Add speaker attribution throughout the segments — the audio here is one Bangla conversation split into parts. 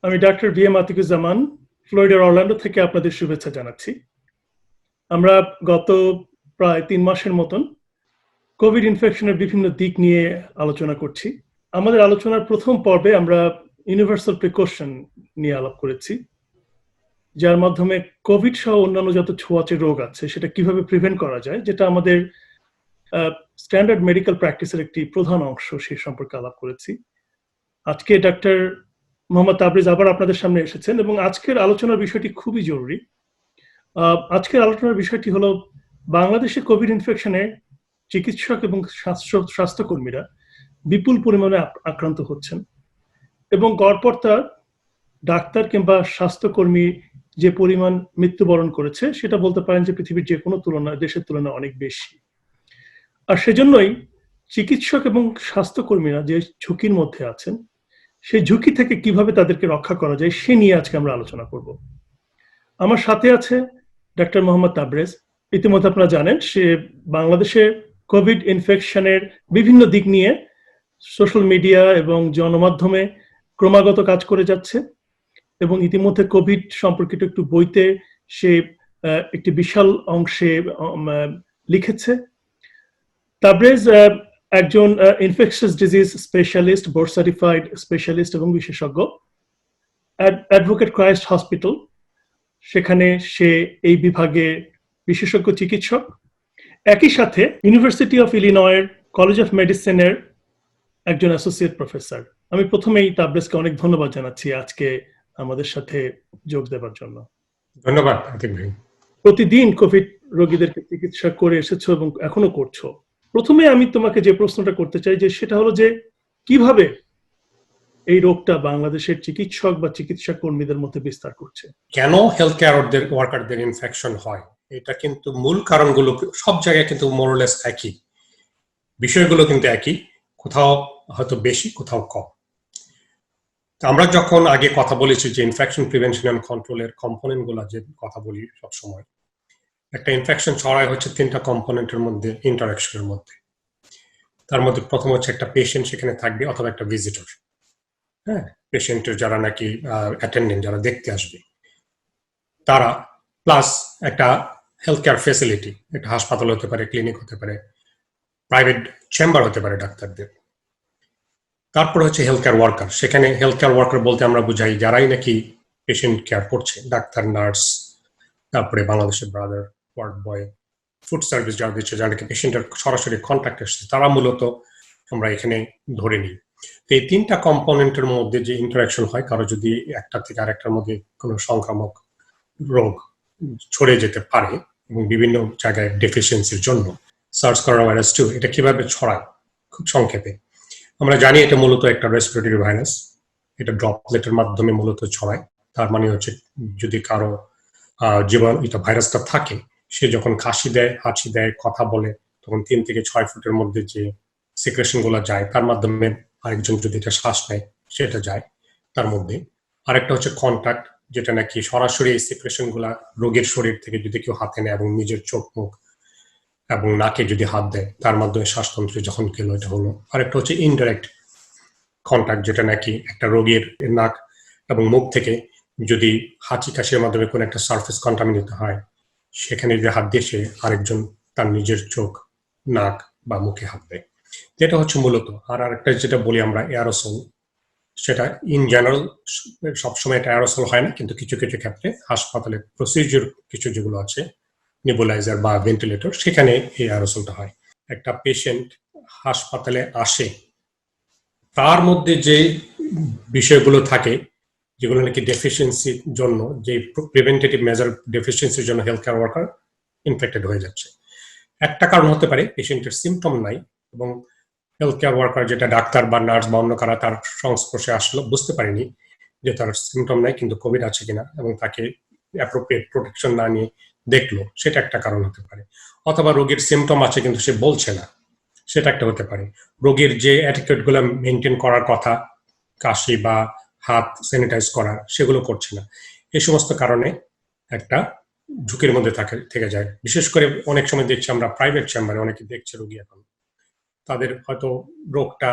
Speaker 1: আমি ডাক্তার বি এম আতিকুজ্জামান ফ্লোরিডার অরল্যান্ডো থেকে আপনাদের শুভেচ্ছা জানাচ্ছি। আমরা গত প্রায় 3 মাসের মতন কোভিড ইনফেকশনের বিভিন্ন দিক নিয়ে আলোচনা করছি। আমাদের আলোচনার প্রথম পর্বে আমরা ইউনিভার্সাল প্রিকশন নিয়ে আলাপ করেছি, যার মাধ্যমে কোভিড সহ অন্যান্য যত ছোঁয়াচে রোগ আছে সেটা কিভাবে প্রিভেন্ট করা যায়, যেটা আমাদের স্ট্যান্ডার্ড মেডিকেল প্র্যাকটিসের একটি প্রধান অংশ, সেই সম্পর্কে আলাপ করেছি। আজকে ডাক্তার মোহাম্মদ তাবরেজ আবার আপনাদের সামনে এসেছেন এবং আজকের আলোচনার বিষয়টি খুবই জরুরি। আজকের আলোচনার বিষয়টি হলো বাংলাদেশে কোভিড ইনফেকশনে চিকিৎসক এবং স্বাস্থ্যকর্মীরা বিপুল পরিমাণে আক্রান্ত হচ্ছেন এবং গড়পড়তা ডাক্তার কিংবা স্বাস্থ্যকর্মী যে পরিমাণ মৃত্যুবরণ করেছে সেটা বলতে পারেন যে পৃথিবীর যে কোনো দেশের তুলনায় অনেক বেশি। আর সেজন্যই চিকিৎসক এবং স্বাস্থ্যকর্মীরা যে ঝুঁকির মধ্যে আছেন, সেই ঝুঁকি থেকে কিভাবে তাদেরকে রক্ষা করা যায় সে নিয়ে আজকে আমরা আলোচনা করব। আমার সাথে আছে ডাক্তার মোহাম্মদ তাবরেজ। ইতিমধ্যে আপনারা জানেন সে বাংলাদেশে কোভিড ইনফেকশনের বিভিন্ন দিক নিয়ে সোশ্যাল মিডিয়া এবং জনমাধ্যমে ক্রমাগত কাজ করে যাচ্ছে এবং ইতিমধ্যে কোভিড সম্পর্কিত একটু বইতে সে একটি বিশাল অংশে লিখেছে। তাবরেজ একজন infectious disease specialist, board certified specialist এবং বিশেষজ্ঞ। অ্যাডভোকেট ক্রাইস্ট হসপিটাল, সেখানে সে এই বিভাগে বিশেষজ্ঞ চিকিৎসক। একই সাথে ইউনিভার্সিটি অফ ইলিনয়ের কলেজ অফ মেডিসিনের একজন অ্যাসোসিয়েট প্রফেসর। আমি প্রথমেই তাবরেজকে অনেক ধন্যবাদ জানাচ্ছি আজকে আমাদের সাথে যোগ দেওয়ার জন্য।
Speaker 2: ধন্যবাদ আতিক ভাই।
Speaker 1: প্রতিদিন কোভিড রোগীদেরকে চিকিৎসা করে এসেছো এবং এখনো করছো। প্রথমে আমি তোমাকে যে প্রশ্নটা করতে চাই যে সেটা হলো যে কিভাবে এই রোগটা বাংলাদেশের চিকিৎসক বা চিকিৎসা কর্মীদের মধ্যে বিস্তার করছে।
Speaker 2: কেন হেলথ কেয়ার ওয়ার্কারদের ইনফেকশন হয়, এটা কিন্তু মূল কারণগুলো সব জায়গায় কিন্তু মোরলেস একই, বিষয়গুলো কিন্তু একই, কোথাও হয়তো বেশি কোথাও কম। আমরা যখন আগে কথা বলেছি যে ইনফেকশন প্রিভেনশন এন্ড কন্ট্রোলের কম্পোনেন্ট গুলা যে কথা বলি সবসময়, একটা ইনফেকশন ছড়ায় হচ্ছে 3টা কম্পোনেন্টের মধ্যে, ইন্টারাকশনের মধ্যে। তার মধ্যে প্রথম হচ্ছে একটা পেশেন্ট সেখানে থাকবে অথবা একটা ভিজিটর, হ্যাঁ, পেশেন্টের যারা নাকি অ্যাটেন্ডেন্ট, যারা দেখতে আসবে তারা, প্লাস একটা হেলথ কেয়ার ফ্যাসিলিটি, একটা হাসপাতাল হতে পারে, ক্লিনিক হতে পারে, প্রাইভেট চেম্বার হতে পারে ডাক্তারদের। তারপর হচ্ছে হেলথ কেয়ার ওয়ার্কার। সেখানে হেলথ কেয়ার ওয়ার্কার বলতে আমরা বুঝাই যারাই নাকি পেশেন্ট কেয়ার করছে, ডাক্তার, নার্স, তারপরে বাংলাদেশের brother, ward boy, food service যারা দিচ্ছে, যারা নাকি পেশেন্টের সরাসরি কন্ট্যাক্ট আসছে, তারা মূলত আমরা এখানে ধরে নিই। তো এই 3টা কম্পোনেন্টের মধ্যে যে ইন্টারাকশন হয়, কারো যদি একটা থেকে আরেকটার মধ্যে কোনো সংক্রামক রোগ ছড়িয়ে যেতে পারে এবং বিভিন্ন জায়গায় ডেফিসিয়েন্সির জন্য, সার্স করোনাভাইরাস 2 এটা কিভাবে ছড়ায় খুব সংক্ষেপে আমরা জানি। এটা মূলত একটা রেসপিরেটরি ভাইরাস, এটা ড্রপলেটের মাধ্যমে মূলত ছড়ায়। তার মানে হচ্ছে যদি কারো জীবাণু এটা ভাইরাসটা থাকে, সে যখন কাশি দেয়, হাঁচি দেয়, কথা বলে, তখন 3 থেকে 6 ফুটের মধ্যে যে সিক্রেশন গুলো যায় তার মাধ্যমে আরেকজন যদি এটা শ্বাস নেয় সেটা যায় তার মধ্যে। আরেকটা হচ্ছে কন্ট্যাক্ট, যেটা নাকি সরাসরি এই সিক্রেশন গুলা রোগীর শরীর থেকে যদি কেউ হাতে নেয় এবং নিজের চোখ, মুখ এবং নাকে যদি হাত দেয় তার মাধ্যমে শ্বাসতন্ত্রে যখন গেল, এটা হলো। আরেকটা হচ্ছে ইনডাইরেক্ট কন্ট্যাক্ট, যেটা নাকি একটা রোগীর নাক এবং মুখ থেকে যদি হাঁচি কাশির মাধ্যমে কোনো একটা সারফেস কন্টামিনেট হয়, সেখানে যদি হাত দিয়ে সে আরেকজন তার নিজের চোখ, নাক বা মুখে হাত দেয়, যেটা হচ্ছে মূলত। আর আরেকটা যেটা বলি আমরা এয়ারোসল, সেটা ইন জেনারেল সবসময় এটা এয়ারোসল হয় না, কিন্তু কিছু কিছু ক্ষেত্রে হাসপাতালে প্রসিডিউর কিছু যেগুলো আছে, নেবুলাইজার বা ভেন্টিলেটর, সেখানে এই এয়ারোসলটা হয়। একটা পেশেন্ট হাসপাতালে আসে, তার মধ্যে যে বিষয়গুলো থাকে যেগুলো নাকি ডেফিসিয়েন্সির জন্য, যে প্রিভেন্টেটিভ মেজার ডেফিসিয়েন্সির জন্য হেলথ কেয়ার ওয়ার্কার ইনফেক্টেড হয়ে যাচ্ছে। একটা কারণ হতে পারে পেশেন্টের সিমটম নাই এবং হেলথ কেয়ার ওয়ার্কার, যেটা ডাক্তার বা নার্স বা অন্য কারা, তার সংস্পর্শে আসলো, বুঝতে পারেনি যে তার সিমটম নাই কিন্তু কোভিড আছে কিনা, এবং তাকে অ্যাপ্রোপ্রিয়েট প্রোটেকশন না নিয়ে দেখলো, সেটা একটা কারণ হতে পারে। অথবা রোগীর সিমটম আছে কিন্তু সে বলছে না, সেটা একটা হতে পারে। রোগীর যে অ্যাটিটিউড গুলো মেনটেন করার কথা, কাশি বা হাত স্যানিটাইজ করা, সেগুলো করছে না। এই সমস্ত কারণে একটা ঝুঁকির মধ্যে থেকে যায়। বিশেষ করে অনেক সময় দেখছি আমরা প্রাইভেট চেম্বারে অনেকে দেখছে রোগী, এখন তাদের হয়তো রোগটা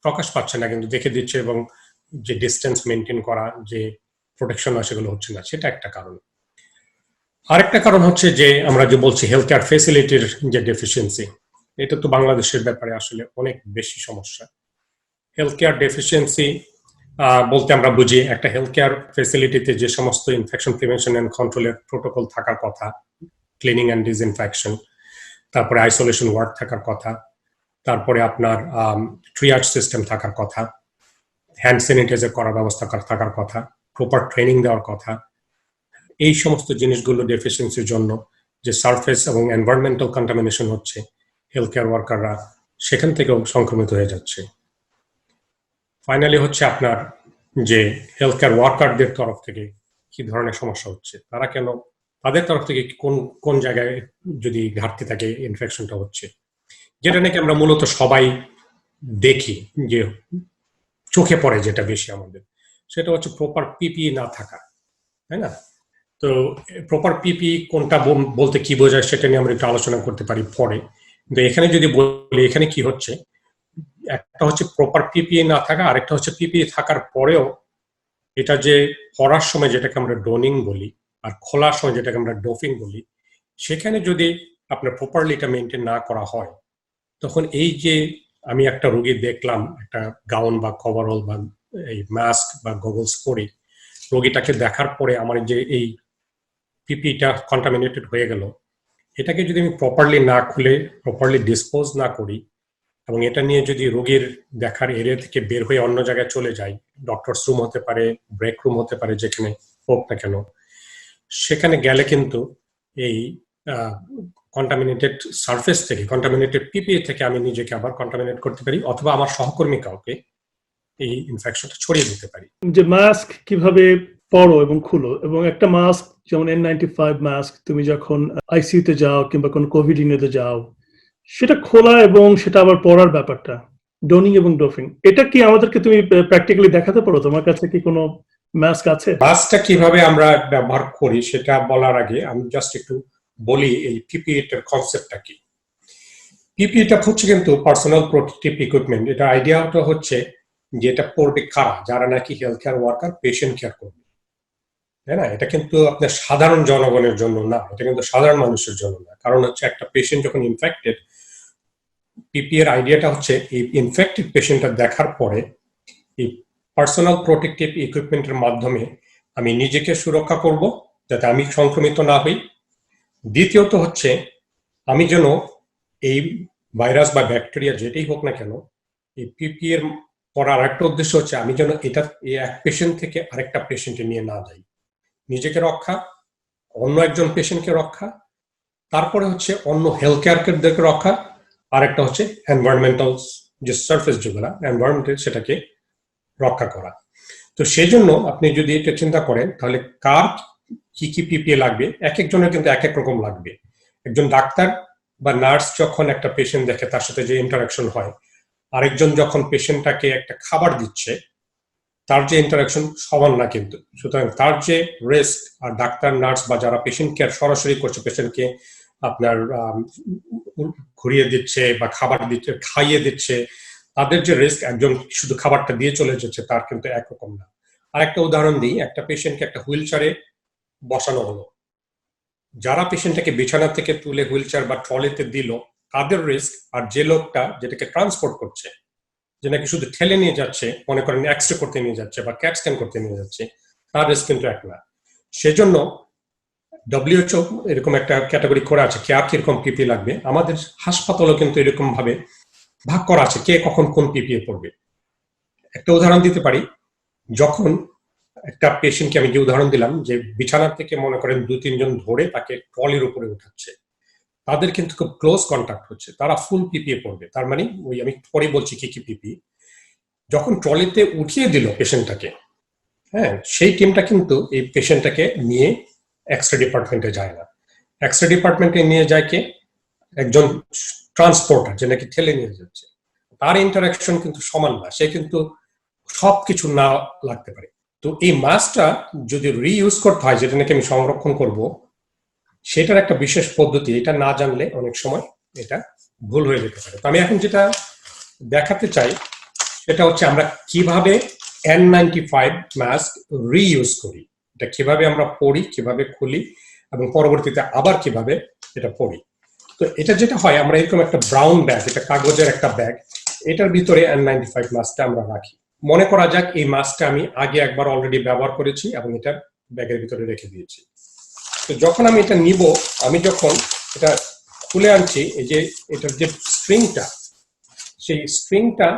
Speaker 2: প্রকাশ পাচ্ছে না কিন্তু দেখে দিচ্ছে এবং যে ডিস্টেন্স মেনটেন করা, যে প্রোটেকশন সেগুলো হচ্ছে না, সেটা একটা কারণ। আরেকটা কারণ হচ্ছে যে আমরা যে বলছি হেলথ কেয়ার ফেসিলিটির যে ডেফিসিয়েন্সি, এটা তো বাংলাদেশের ব্যাপারে আসলে অনেক বেশি সমস্যা। হেলথ কেয়ার ডেফিসিয়েন্সি বলতে আমরা বুঝি একটা হেলথ কেয়ার ফেসিলিটিতে যে সমস্ত ইনফেকশন প্রিভেনশন অ্যান্ড কন্ট্রোলের প্রোটোকল থাকার কথা, ক্লিনিং অ্যান্ড ডিসইনফেকশন, তারপরে আইসোলেশন ওয়ার্ড থাকার কথা, তারপরে আপনার ট্রিয়াজ সিস্টেম থাকার কথা, হ্যান্ড স্যানিটাইজার করার ব্যবস্থা থাকার কথা, প্রপার ট্রেনিং দেওয়ার কথা। এই সমস্ত জিনিসগুলো ডেফিসিয়েন্সির জন্য যে সারফেস এবং এনভায়রনমেন্টাল কন্টামিনেশন হচ্ছে, হেলথ কেয়ার ওয়ার্কাররা সেখান থেকেও সংক্রমিত হয়ে যাচ্ছে। ফাইনালি হচ্ছে আপনার যে হেলথ কেয়ার ওয়ার্কারদের তরফ থেকে কি ধরনের সমস্যা হচ্ছে, তারা কেন, তাদের তরফ থেকে কোন কোন জায়গায় যদি ঘাটতি থাকে ইনফেকশনটা হচ্ছে, যেটা নাকি আমরা মূলত সবাই দেখি যে চোখে পড়ে, যেটা বেশি আমাদের, সেটা হচ্ছে প্রপার পিপিই না থাকা, তাই না? তো প্রপার পিপি কোনটা বলতে কি বোঝায় সেটা নিয়ে আমরা একটু আলোচনা করতে পারি পরে। কিন্তু এখানে যদি বলি, এখানে কি হচ্ছে, একটা হচ্ছে প্রপার পিপিই না থাকা, আরেকটা হচ্ছে পিপিই থাকার পরেও এটা যে পরার সময় যেটাকে আমরা ডোনিং বলি, আর খোলার সময় যেটাকে আমরা ডোফিং বলি, সেখানে যদি আপনার প্রপারলি এটা মেনটেন না করা হয়, তখন এই যে আমি একটা রোগী দেখলাম একটা গাউন বা কভারঅল বা এই মাস্ক বা গগলস পরে, রোগীটাকে দেখার পরে আমার যে এই পিপিটা কন্টামিনেটেড হয়ে গেল, এটাকে যদি আমি প্রপারলি না খুলে প্রপারলি ডিসপোজ না করি, এবং এটা নিয়ে যদি রোগীর দেখার এরিয়া থেকে বের হয়ে অন্য জায়গায় চলে যায়, ডক্টরস রুম হতে পারে, ব্রেক রুম হতে পারে, যেখানে হোক না কেন, সেখানে গেলে কিন্তু এই কন্টামিনেটেড সারফেস থেকে, কন্টামিনেটেড পিপিই থেকে আমি নিজেকে আবার কন্টামিনেট করতে পারি, অথবা আমার সহকর্মী কাউকে এই ইনফেকশনটা ছড়িয়ে দিতে পারি।
Speaker 1: যে মাস্ক কিভাবে পরো এবং খুলো, এবং একটা মাস্ক যেমন N95 মাস্ক তুমি যখন আইসিইউতে যাও কিংবা কোনো কোভিড ইউনিটে যাও, সেটা খোলা এবং সেটা আবার পরার ব্যাপারটা, ডোনিং এবং ডোফিং, এটা কি আমাদেরকে তুমি প্র্যাকটিক্যালি দেখাতে পারো? তোমার কাছে কি কোনো মাস্ক আছে?
Speaker 2: মাস্কটা কিভাবে আমরা ব্যবহার করি সেটা বলার আগে আমি জাস্ট একটু বলি এই পিপিই এর কনসেপ্টটা কি। পিপিইটা হচ্ছে কিন্তু পার্সোনাল প্রোটেক্টিভ ইকুইপমেন্ট। এটা আইডিয়াটা হচ্ছে যে এটা পড়বে কারা, যারা নাকি health care worker patient care করবে, তাই না? এটা কিন্তু আপনার সাধারণ জনগণের জন্য না, এটা কিন্তু সাধারণ মানুষের জন্য না। কারণ হচ্ছে একটা পেশেন্ট যখন ইনফেক্টেড, পিপিই এর আইডিয়াটা হচ্ছে এই ইনফেক্টেড পেশেন্টটা দেখার পরে এই পার্সোনাল প্রোটেক্টিভ ইকুইপমেন্টের মাধ্যমে আমি নিজেকে সুরক্ষা করব যাতে আমি সংক্রমিত না হই। দ্বিতীয়ত হচ্ছে আমি যেন এই ভাইরাস বা ব্যাকটেরিয়া যেটাই হোক না কেন, এই পিপিই এর করার আরেকটা উদ্দেশ্য হচ্ছে আমি যেন এটা এই এক পেশেন্ট থেকে আরেকটা পেশেন্টে নিয়ে না যাই, নিজেকে রক্ষা, অন্য একজন পেশেন্টকে রক্ষা, তারপরে হচ্ছে অন্য হেলথ কেয়ারদেরকে রক্ষা, আরেকটা হচ্ছে এনভায়রনমেন্টাল যে সারফেস যেগুলা এনভায়রনমেন্টের সেটাকে রক্ষা করা। তো সেই জন্য আপনি যদি এটা চিন্তা করেন তাহলে কার কি কি পিপিই লাগবে, এক একজনের কিন্তু এক এক রকম লাগবে। একজন ডাক্তার বা নার্স যখন একটা পেশেন্ট দেখে, তার সাথে যে ইন্টারাকশন হয়, আরেকজন যখন পেশেন্টটাকে একটা খাবার দিচ্ছে, তার যে ইন্টারাকশন সমান না কিন্তু। সুতরাং তার যে রিস্ক, আর ডাক্তার নার্স বা যারা পেশেন্ট কেয়ার সরাসরি করছে, পেশেন্টকে আপনার ঘুরিয়ে দিচ্ছে বা খাবার দিচ্ছে, খাইয়ে দিচ্ছে, তাদের যে রিস্ক, একজন শুধু খাবারটা দিয়ে চলে যাচ্ছে তার কিন্তু একরকম না। আর একটা উদাহরণ দিই, একটা পেশেন্টকে একটা হুইল চেয়ারে বসানো হলো, যারা পেশেন্টটাকে বিছানা থেকে তুলে হুইল চেয়ার বা ট্রলিতে দিল তাদের রিস্ক, আর যে লোকটা যেটাকে ট্রান্সপোর্ট করছে, যে নাকি শুধু ঠেলে নিয়ে যাচ্ছে, মনে করেন এক্স রে করতে নিয়ে যাচ্ছে বা ক্যাট স্ক্যান করতে নিয়ে যাচ্ছে, তার রিস্ক কিন্তু এক না। সেজন্য WHO এরকম একটা ক্যাটাগরি করা আছে কে আর কিরকম পিপি লাগবে। আমাদের হাসপাতালও কিন্তু এরকম ভাবে ভাগ করা আছে কে কখন কোন পিপিএ পড়বে। একটা উদাহরণ দিতে পারি, যখন একটা পেশেন্টকে আমি যে উদাহরণ দিলাম, যে বিছানা থেকে মনে করেন 2-3 জন ধরে তাকে ট্রলির উপরে উঠাচ্ছে, তাদের কিন্তু খুব ক্লোজ কন্ট্যাক্ট হচ্ছে, তারা ফুল পিপিএ পড়বে। তার মানে ওই আমি পরে বলছি কি কি পিপি। যখন ট্রলিতে উঠিয়ে দিল পেশেন্টটাকে, হ্যাঁ, সেই টিমটা কিন্তু এই পেশেন্টটাকে নিয়ে এক্সরে ডিপার্টমেন্টে যায় না। এক্সরে ডিপার্টমেন্টে নিয়ে যায় কে? একজন ট্রান্সপোর্টার, যে নাকি ঠেলে নিয়ে যাচ্ছে। তার ইন্টারাকশন কিন্তু সমান না, সে কিন্তু সবকিছু না লাগতে পারে। তো এই মাস্কটা যদি রিইউজ করতে হয়, যেটা নাকি আমি সংরক্ষণ করব, সেটার একটা বিশেষ পদ্ধতি, এটা না জানলে অনেক সময় এটা ভুল হয়ে যেতে পারে। তো আমি এখন যেটা দেখাতে চাই সেটা হচ্ছে আমরা কিভাবে N95 মাস্ক রিইউজ করি। এটা কিভাবে আমরা পড়ি, কিভাবে খুলি এবং পরবর্তীতে আবার কিভাবে এটা পড়ি। তো এটা যেটা হয়, আমরা এরকম একটা ব্রাউন ব্যাগ, এটা কাগজের একটা ব্যাগ, এটার ভিতরে N95 মাস্কটা আমরা রাখি। মনে করা যাক এই মাস্কটা আমি আগে একবার অলরেডি ব্যবহার করেছি এবং এটা ব্যাগের ভিতরে রেখে দিয়েছি। তো যখন আমি এটা নিব, আমি যখন এটা খুলে আনছি, এই যে এটার যে স্ট্রিংটা, সেই স্ট্রিংটা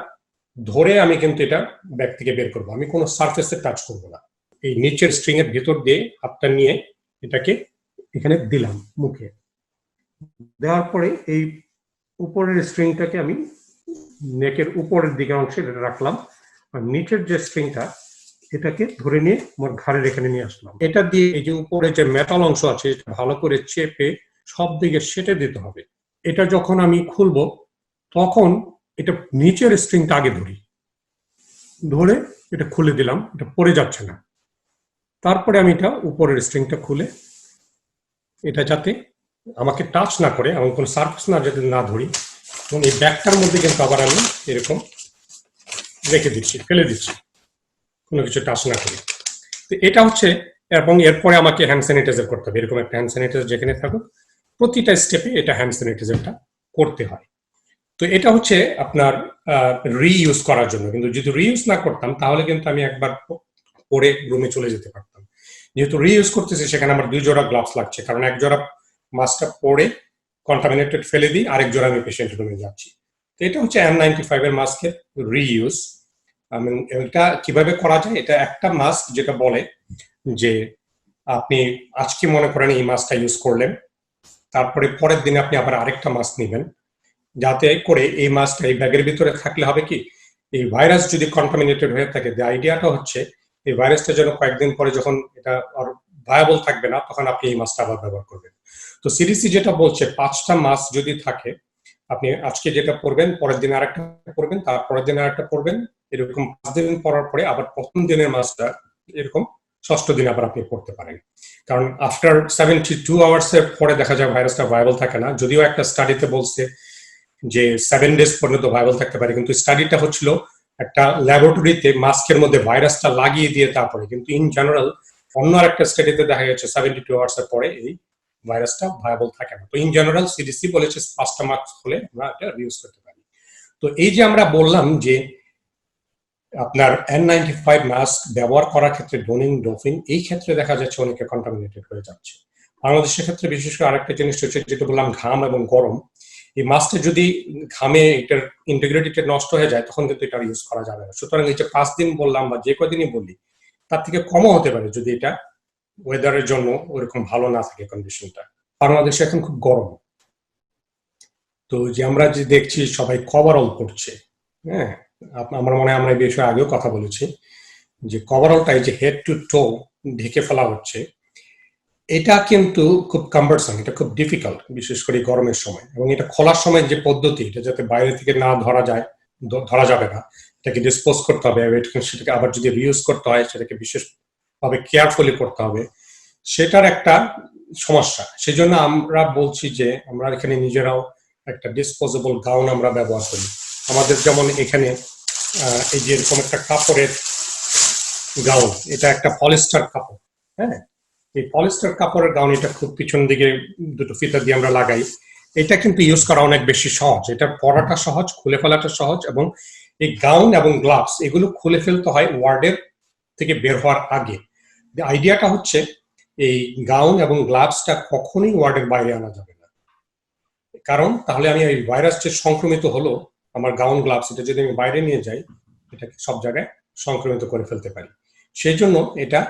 Speaker 2: ধরে আমি কিন্তু এটা ব্যাগ থেকে বের করবো। আমি কোনো সারফেসে টাচ করবো না। এই নিচের স্ট্রিং এর ভিতর দিয়ে হাতটা নিয়ে এটাকে এখানে দিলাম মুখে, দেওয়ার পরে এই উপরের স্ট্রিংটাকে আমি নেকের উপরের দিকের অংশে রাখলাম, আর নিচের যে স্ট্রিংটা এটাকে ধরে নিয়ে আমার ঘাড়ের এখানে নিয়ে আসলাম। এটা দিয়ে এই যে উপরে যে মেটাল অংশ আছে এটা ভালো করে চেপে সব দিকে সেটে দিতে হবে। এটা যখন আমি খুলবো তখন এটা নিচের স্ট্রিংটা আগে ধরে এটা খুলে দিলাম, এটা পড়ে যাচ্ছে না। তারপরে আমি এটা উপরের স্ট্রিংটা খুলে এটা যাতে আমাকে টাচ না করে, আমি কোনো সার্ফেস না যাতে না ধরি, এবং এই ব্যাগটার মধ্যে কিন্তু আবার আমি এরকম রেখে দিচ্ছি, ফেলে দিচ্ছি, কোনো কিছু টাচ না করি। তো এটা হচ্ছে, এবং এরপরে আমাকে হ্যান্ড স্যানিটাইজার করতে হবে। এরকম একটা হ্যান্ড স্যানিটাইজার যেখানে থাকুক, প্রতিটা স্টেপে এটা হ্যান্ড স্যানিটাইজারটা করতে হয়। তো এটা হচ্ছে আপনার রিইউজ করার জন্য। কিন্তু যদি রিইউজ না করতাম তাহলে কিন্তু আমি একবার পরে রুমে চলে যেতে পারতাম। যেহেতু রিইউজ করতেছি সেখানে আমার 2 জোড়া গ্লাভস লাগছে, কারণ 1 জোড়া মাস্কটা পরে কন্টামিনেটেড ফেলে দিই, আরেক জোড়া আমি পেশেন্ট রুমে যাচ্ছি। তো এটা হচ্ছে N95 এর মাস্কের রিইউজ। এটা কিভাবে করা যায়, এটা একটা মাস্ক যেটা বলে যে আপনি আজকে মনে করেন এই মাস্কটা ইউজ করলেন, তারপরে পরের দিনে আপনি আবার আরেকটা মাস্ক নেবেন, যাতে করে এই মাস্কটা এই ব্যাগের ভিতরে থাকলে হবে কি, এই ভাইরাস যদি কন্টামিনেটেড হয়ে থাকে, আইডিয়াটা হচ্ছে এই ভাইরাসটা যেন কয়েকদিন পরে যখন এটা আর ভায়াবল থাকবে না, তখন আপনি এই মাস্কটা আবার ব্যবহার করবেন। তো সিডিসি যেটা বলছে 5টা মাস্ক যদি থাকে, আপনি আজকে যেটা পরবেন, পরের দিন আরেকটা পরবেন, তারপরের দিন আরেকটা পরবেন, এরকম 5 দিন পরার পরে আবার প্রথম দিনের মাস্কটা এরকম 6ষ্ঠ দিন আবার আপনি পড়তে পারেন। কারণ আফটার 72 আওয়ার্স এর পরে দেখা যায় ভাইরাসটা ভায়াবল থাকে না। যদিও একটা স্টাডিতে বলছে যে 7 ডেজ পর্যন্ত ভায়াবল থাকতে পারে, কিন্তু স্টাডিটা হচ্ছিল একটা ল্যাবরেটরিতে মাস্কের মধ্যে ভাইরাসটা লাগিয়ে দিয়ে তারপরে, কিন্তু ইন জেনারেল অন্য একটা স্টাডিতে দেখা গেছে 72 আওয়ার্স এর পরে এই ভাইরাসটা ভায়াবল থাকে না। তো ইন জেনারেল সিডিসি বলেছে 5টা মাস্ক হলে আমরা এটা ইউজ করতে পারি। তো এই যে আমরা বললাম যে আপনার N95 মাস্ক ব্যবহার করার ক্ষেত্রে ডোফিং, এই ক্ষেত্রে দেখা যাচ্ছে অনেকে কন্টামিনেটেড হয়ে যাচ্ছে। বাংলাদেশের ক্ষেত্রে বিশেষ করে আরেকটা জিনিস হচ্ছে, যেটা বললাম ঘাম এবং গরম, এই মাস্কটা যদি ঘামে এটার ইন্টিগ্রিটি নষ্ট হয়ে যায় তখন কিন্তু এটা ইউজ করা যাবে না। সুতরাং এই যে 5 দিন বললাম বা যে কদিনই বললি, তার থেকে কমও হতে পারে যদি এটা ওয়েদারের জন্য ওরকম ভালো না থাকে কন্ডিশনটা। বাংলাদেশে এখন খুব গরম, তো যে আমরা যে দেখছি সবাই কভারঅল পড়ছে, হ্যাঁ, আমার মনে হয় আমরা এই বিষয়ে আগেও কথা বলেছি যে কভারঅলটা এই যে হেড টু টো ঢেকে ফেলা হচ্ছে, এটা কিন্তু খুব কাম্বারসাম, এটা খুব ডিফিকাল্ট, বিশেষ করে গরমের সময়। এবং এটা খোলার সময় যে পদ্ধতি, এটা যাতে বাইরে থেকে না ধরা যাবে না, এটাকে ডিসপোজ করতে হবে, সেটাকে আবার যদি রিউজ করতে হয় সেটাকে বিশেষভাবে কেয়ারফুলি করতে হবে, সেটার একটা সমস্যা। সেজন্য আমরা বলছি যে আমরা এখানে নিজেরাও একটা ডিসপোজেবল গাউন আমরা ব্যবহার করি। আমাদের যেমন এখানে এই যে এরকম একটা কাপড়ের গাউন, এটা একটা পলিস্টার কাপড়, হ্যাঁ, এই পলিস্টার কাপড়ের গাউন, এটা খুব পিছন দিকে দুটো ফিতা দিয়ে আমরা লাগাই। এটা কিন্তু ইউজ করা অনেক বেশি সহজ, এটা পরাটা সহজ, খুলে ফেলাটা সহজ, এবং এই গাউন এবং গ্লাভস এগুলো খুলে ফেলতে হয় ওয়ার্ডের থেকে বের হওয়ার আগে। আইডিয়াটা হচ্ছে এই গাউন এবং গ্লাভসটা কখনোই ওয়ার্ডের বাইরে আনা যাবে না, কারণ তাহলে আমি এই ভাইরাস যে সংক্রমিত হলো আমার গাউন গ্লাভস, এটা যদি আমি বাইরে নিয়ে যাই, এটাকে সব জায়গায় সংক্রমিত করে ফেলতে পারি। সেই জন্য এটা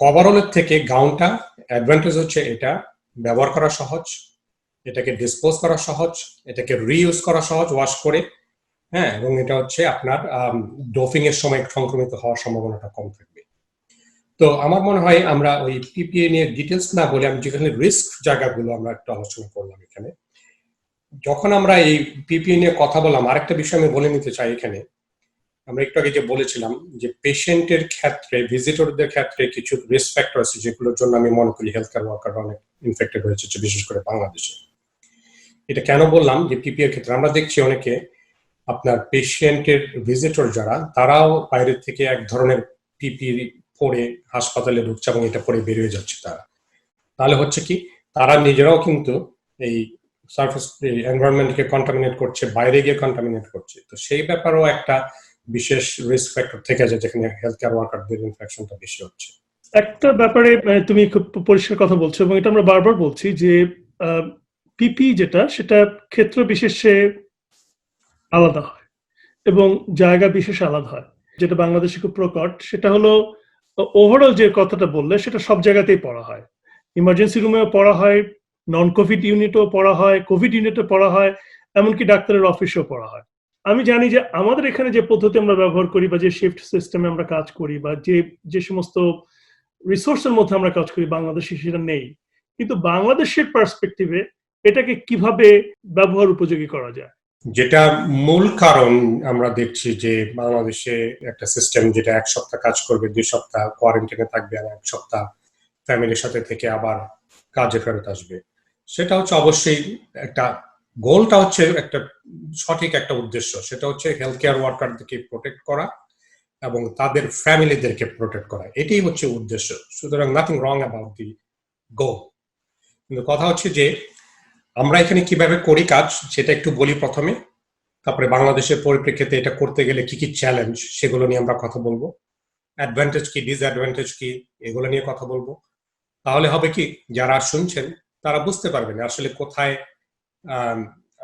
Speaker 2: কভারঅলের থেকে গাউনটা অ্যাডভান্টেজ হচ্ছে এটা ব্যবহার করা সহজ, এটাকে ডিসপোজ করা সহজ, এটাকে রিইউজ করা সহজ ওয়াশ করে, হ্যাঁ, এবং এটা হচ্ছে আপনার ডোফিং এর সময় সংক্রমিত হওয়ার সম্ভাবনাটা কম থাকবে। তো আমার মনে হয় আমরা ওই পিপিএ নিয়ে ডিটেলস না বলে আমি যেখানে রিস্ক জায়গাগুলো আমরা একটু আলোচনা করলাম এখানে। যখন আমরা এই পিপিএ নিয়ে কথা বললাম, আরেকটা বিষয় আমি বলে নিতে চাই এখানে, আমরা একটু আগে যে বলেছিলাম যে পেশেন্টের ক্ষেত্রে, ভিজিটরদের ক্ষেত্রে কিছু রিস্ক ফ্যাক্টর আছে যেগুলোর জন্য আমি মনে করি হেলথ কেয়ার ওয়ার্কাররা অনেক ইনফেক্টেড হয়েছে, বিশেষ করে বাংলাদেশে। এটা কেন বললাম যে পিপিএর ক্ষেত্রে আমরা দেখছি অনেকে আপনার পেশেন্টের ভিজিটর যারা, তারাও বাইরে থেকে এক ধরনের পিপি পরে হাসপাতালে ঢুকছে এবং এটা পরে বেরিয়ে যাচ্ছে তাহলে হচ্ছে কি, তারা নিজেরাও কিন্তু এই সার্ফেস এনভায়রনমেন্টকে কন্টামিনেট করছে, বাইরে গিয়ে কন্টামিনেট করছে। তো সেই ব্যাপারেও একটা বিশেষ রিস্ক ফ্যাক্টর থেকে যায় যেখানে হেলথ কেয়ার ওয়ার্কারদের ইনফেকশনটা বেশি হচ্ছে।
Speaker 1: একটা ব্যাপারে তুমি খুব পরিষ্কার কথা বলছো এবং এটা আমরা বারবার বলছি যে পিপি যেটা সেটা ক্ষেত্র বিশেষে আলাদা হয় এবং জায়গা বিশেষে আলাদা হয়। যেটা বাংলাদেশে খুব প্রকট সেটা হলো ওভারঅল যে কথাটা বললে সেটা সব জায়গাতেই পড়া হয়। ইমার্জেন্সি রুমেও পড়া হয়, নন কোভিড ইউনিটেও পড়া হয়, কোভিড ইউনিটে পড়া হয়, এমনকি ডাক্তারের অফিসেও পড়া হয়। আমি জানি যে আমাদের এখানে যে পদ্ধতি আমরা ব্যবহার করি বা যে শিফট সিস্টেমে আমরা কাজ করি বা যে সমস্ত রিসোর্সের মধ্যে আমরা কাজ করি বাংলাদেশে সেটা নেই। কিন্তু বাংলাদেশের পার্সপেক্টিভে এটাকে কিভাবে ব্যবহার উপযোগী করা যায়?
Speaker 2: যেটা মূল কারণ আমরা দেখছি যে বাংলাদেশে একটা সিস্টেম যেটা 1 সপ্তাহ কাজ করবে, 2 সপ্তাহ কোয়ারেন্টাইনে থাকবে আর 1 সপ্তাহ ফ্যামিলির সাথে থেকে আবার কাজে ফেরত আসবে। সেটা হচ্ছে অবশ্যই একটা গোলটা হচ্ছে একটা সঠিক একটা উদ্দেশ্য, সেটা হচ্ছে হেলথ কেয়ার ওয়ার্কারদেরকে প্রোটেক্ট করা এবং তাদের ফ্যামিলিদেরকে প্রোটেক্ট করা, এটাই হচ্ছে উদ্দেশ্য। সুতরাং নাথিং রং অ্যাবাউট দি গোল। কিন্তু কথা হচ্ছে যে আমরা এখানে কিভাবে করি কাজ সেটা একটু বলি প্রথমে, তারপরে বাংলাদেশের পরিপ্রেক্ষিতে এটা করতে গেলে কি কি চ্যালেঞ্জ সেগুলো নিয়ে আমরা কথা বলবো, অ্যাডভান্টেজ কি ডিসঅ্যাডভান্টেজ কি এগুলো নিয়ে কথা বলবো। তাহলে হবে কি, যারা শুনছেন তারা বুঝতে পারবেন আসলে কোথায়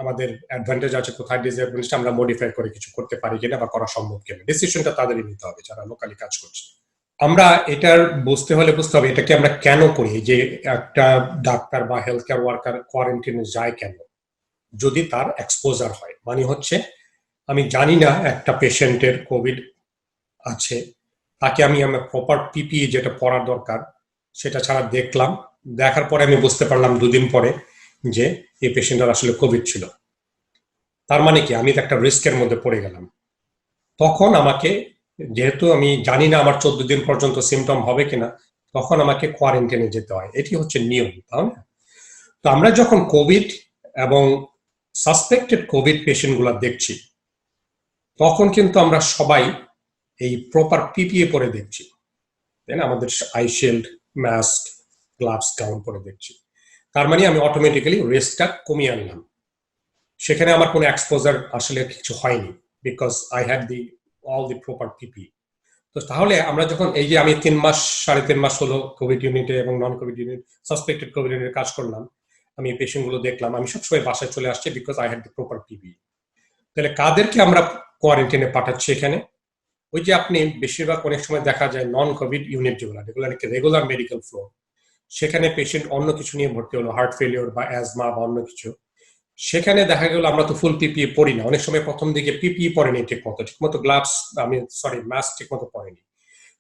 Speaker 2: আমাদের অ্যাডভান্টেজ আছে, কোথায় ডিসঅ্যাডভান্টেজ আমরা মডিফাই করে কিছু করতে পারি কিনা বা করা সম্ভব কিনা। ডিসিশনটা তাদেরই নিতে হবে যারা লোকালি কাজ করছে। আমরা এটার বুঝতে হবে এটাকে আমরা কেন করি, যে একটা ডাক্তার বা হেলথ কেয়ার ওয়ার্কার কোয়ারেন্টাইনে যায় কেন, যদি তার এক্সপোজার হয়। মানে হচ্ছে আমি জানি না একটা পেশেন্টের কোভিড আছে, তাকে আমি আমার প্রপার পিপিই যেটা পড়ার দরকার সেটা ছাড়া দেখলাম, দেখার পরে আমি বুঝতে পারলাম 2 দিন পরে যে এই পেশেন্টের আসলে কোভিড ছিল। তার মানে কি, আমি তো একটা রিস্কের মধ্যে পড়ে গেলাম। তখন আমাকে, যেহেতু আমি জানি না আমার 14 দিন পর্যন্ত সিমটম হবে কিনা, তখন আমাকে কোয়ারেন্টাইনে যেতে হয়। এটি হচ্ছে নিয়ম, তাই না? তো আমরা যখন কোভিড এবং সাসপেক্টেড কোভিড পেশেন্ট গুলা দেখছি, তখন কিন্তু আমরা সবাই এই প্রপার পিপিএ পরে দেখছি, তাই না? আমাদের I shield, mask, gloves, gown পরে দেখছি। তার মানে আমি অটোমেটিক্যালি রিস্কটা কমিয়ে আনলাম। সেখানে আমার কোনো এক্সপোজার আসলে কিছু হয়নি, because I had all the proper PP. তো তাহলে আমরা যখন এই যে আমি 3 মাস 3.5 মাস হলো কোভিড ইউনিটে এবং নন কোভিড ইউনিট, সাসপেক্টেড কোভিড ইউনিটে কাজ করলাম, আমি এই পেশেন্ট গুলো দেখলাম, আমি সবসময় বাসায় চলে আসছি because I had the proper PP. তাহলে কাদেরকে আমরা কোয়ারেন্টাইনে পাঠাচ্ছি এখানে? ওই যে আপনি বেশিরভাগ অনেক সময় দেখা যায় নন কোভিড ইউনিট যেগুলো রেগুলার মেডিকেল ফ্লোর, সেখানে পেশেন্ট অন্য কিছু নিয়ে ভর্তি হলো, হার্ট ফেলিওর বা অ্যাজমা বা অন্য কিছু, সেখানে দেখা গেল আমরা তো ফুল পিপিই পরি না, অনেক সময় প্রথম দিকে পিপিই পরেনি ঠিকমতো গ্লাভস, মাস্ক ঠিকমতো পরেনি।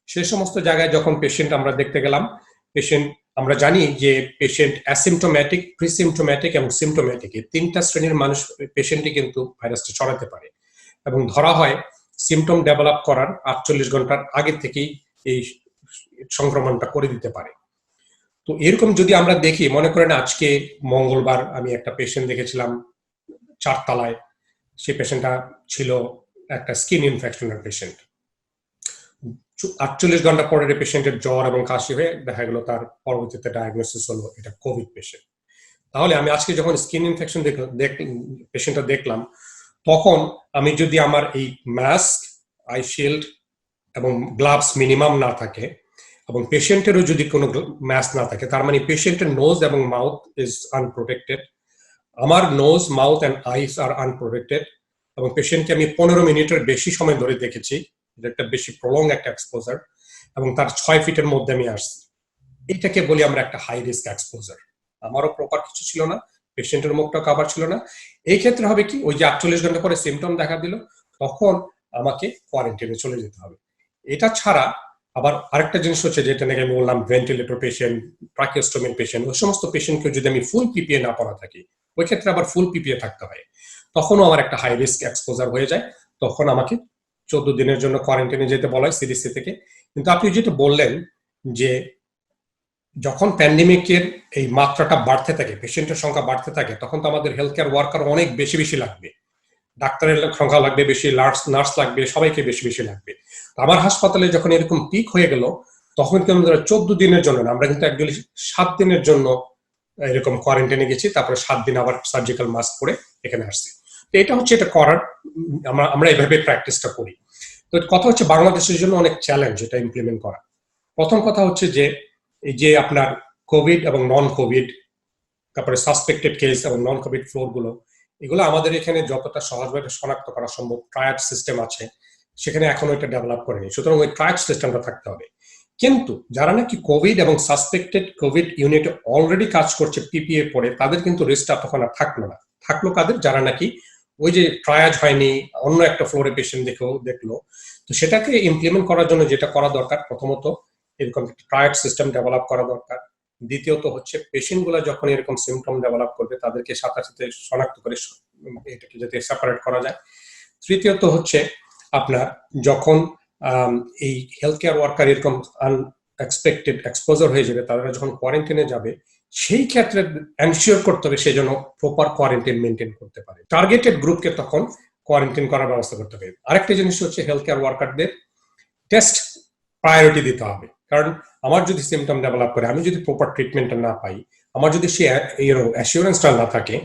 Speaker 2: সেই সমস্ত জায়গায় যখন পেশেন্ট আমরা দেখতে গেলাম, পেশেন্ট আমরা জানি যে পেশেন্ট অ্যাসিমটোম্যাটিক, প্রিসিমটোম্যাটিক এবং সিমটোম্যাটিক, এই 3টা শ্রেণীর মানুষ পেশেন্টই কিন্তু ভাইরাসটা ছড়াতে পারে, এবং ধরা হয় সিমটম ডেভেলপ করার 48 ঘন্টার আগে থেকেই এই সংক্রমণটা করে দিতে পারে। তো এরকম যদি আমরা দেখি, মনে করেন আজকে মঙ্গলবার আমি একটা পেশেন্ট দেখেছিলাম 4 তলায়, সেই পেশেন্টটা ছিল একটা স্কিন ইনফেকশনের পেশেন্ট। 48 ঘন্টা পরে পেশেন্টের জ্বর এবং কাশি হয়ে দেখা গেল তার পরবর্তীতে ডায়াগনোসিস হলো এটা কোভিড পেশেন্ট। তাহলে আমি আজকে যখন স্কিন ইনফেকশন পেশেন্টটা দেখলাম, তখন আমি যদি আমার এই মাস্ক, আই শিল্ড এবং গ্লাভস মিনিমাম না থাকে, এবং পেশেন্টেরও যদি কোনো মাস্ক না থাকে, তার মানে পেশেন্টের নোজ এবং মাউথ ইজ আনপ্রোটেক্টেড, আমার nose, mouth and eyes are unprotected, এবং পেশেন্টকে আমি 15 মিনিটের বেশি সময় ধরে দেখেছি, এটা একটা বেশি প্রলং একটা এক্সপোজার, এবং তার 6 ফিটের মধ্যে আমি আসছি, এটাকে বলি আমরা একটা হাই রিস্ক এক্সপোজার। আমারও প্রপার কিছু ছিল না, পেশেন্টের মুখটা কভার ছিল না। এই ক্ষেত্রে হবে কি, ওই যে 48 ঘন্টা পরে সিমটম দেখা দিল, তখন আমাকে কোয়ারেন্টাইনে চলে যেতে হবে। এটা ছাড়া আবার আরেকটা জিনিস হচ্ছে, যেটা নাকি আমি বললাম ভেন্টিলেটর পেশেন্ট, ট্রাকিওস্টোমির পেশেন্ট, ওই সমস্ত পেশেন্টকে যদি আমি ফুল পিপিএ না পড়া থাকি, ওই ক্ষেত্রে আবার ফুল পিপিএ থাকতে হয়, তখনও আমার একটা হাই রিস্ক এক্সপোজার হয়ে যায়, তখন আমাকে 14 দিনের জন্য কোয়ারেন্টাইনে যেতে বলা হয় সিডিসি থেকে। কিন্তু আপনি যেটা বললেন যে যখন প্যান্ডেমিকের এই মাত্রাটা বাড়তে থাকে, পেশেন্টের সংখ্যা বাড়তে থাকে, তখন তো আমাদের হেলথ কেয়ার ওয়ার্কার অনেক বেশি লাগবে, ডাক্তারের সংখ্যা লাগবে বেশি, নার্স লাগবে, সবাইকে বেশি বেশি লাগবে। আমার হাসপাতালে যখন এরকম পিক হয়ে গেল, তখন কিন্তু আমরা 14 দিনের জন্য না, আমরা কিন্তু একচুয়ালি 7 দিনের জন্য এরকম কোয়ারেন্টাইনে গেছি, তারপরে 7 দিন আবার সার্জিক্যাল মাস্ক পরে এখানে আসছি। তো এটা হচ্ছে এটা করার, আমরা এইভাবে প্র্যাকটিসটা করি। তো কথা হচ্ছে বাংলাদেশের জন্য অনেক চ্যালেঞ্জ এটা ইমপ্লিমেন্ট করা। প্রথম কথা হচ্ছে যে এই যে আপনার কোভিড এবং নন কোভিড, তারপরে সাসপেক্টেড কেস এবং নন কোভিড ফ্লোর গুলো, এগুলো আমাদের এখানে যতটা সহজভাবে শনাক্ত করা সম্ভব ট্রায়াড সিস্টেম আছে, সেখানে এখনো এটা ডেভেলপ করেনি। সুতরাং ওই ট্রায়াড সিস্টেমটা থাকতে হবে। কিন্তু যারা নাকি কোভিড এবং সাসপেক্টেড কোভিড ইউনিটে অলরেডি কাজ করছে পিপিএ পরে, তাদের কিন্তু রিস্কটা তখন আর থাকলো না। থাকলো কাদের? যারা নাকি ওই যে ট্রায়াজ হয়নি, অন্য একটা ফ্লোরে পেশেন্ট দেখলো। তো সেটাকে ইমপ্লিমেন্ট করার জন্য যেটা করা দরকার, প্রথমত এরকম ট্রায়াড সিস্টেম ডেভেলপ করা দরকার। দ্বিতীয়ত হচ্ছে পেশেন্ট গুলা যখন এরকম সিমটম ডেভেলপ করবে, তাদেরকে সাথে সাথে শনাক্ত করে এটাকে যাতে সেপারেট করা যায়। তৃতীয়ত হচ্ছে আপনার যখন এই হেলথ কেয়ার ওয়ার্কার এরকম আনএক্সপেক্টেড এক্সপোজার হয়ে যাবে, তারা যখন কোয়ারেন্টাইনে যাবে, সেই ক্ষেত্রে এনশিওর করতে হবে সে যেন প্রপার কোয়ারেন্টাইন মেনটেন করতে পারে। টার্গেটেড গ্রুপকে তখন কোয়ারেন্টাইন করার ব্যবস্থা করতে হবে। আরেকটা জিনিস হচ্ছে হেলথ কেয়ার ওয়ার্কারদের টেস্ট প্রায়োরিটি দিতে হবে। কারণ আমার যদি সিমটম ডেভেলপ করে, আমি যদি প্রপার ট্রিটমেন্টটা না পাই, আমার যদি সে অ্যাসিওরেন্সটা না থাকে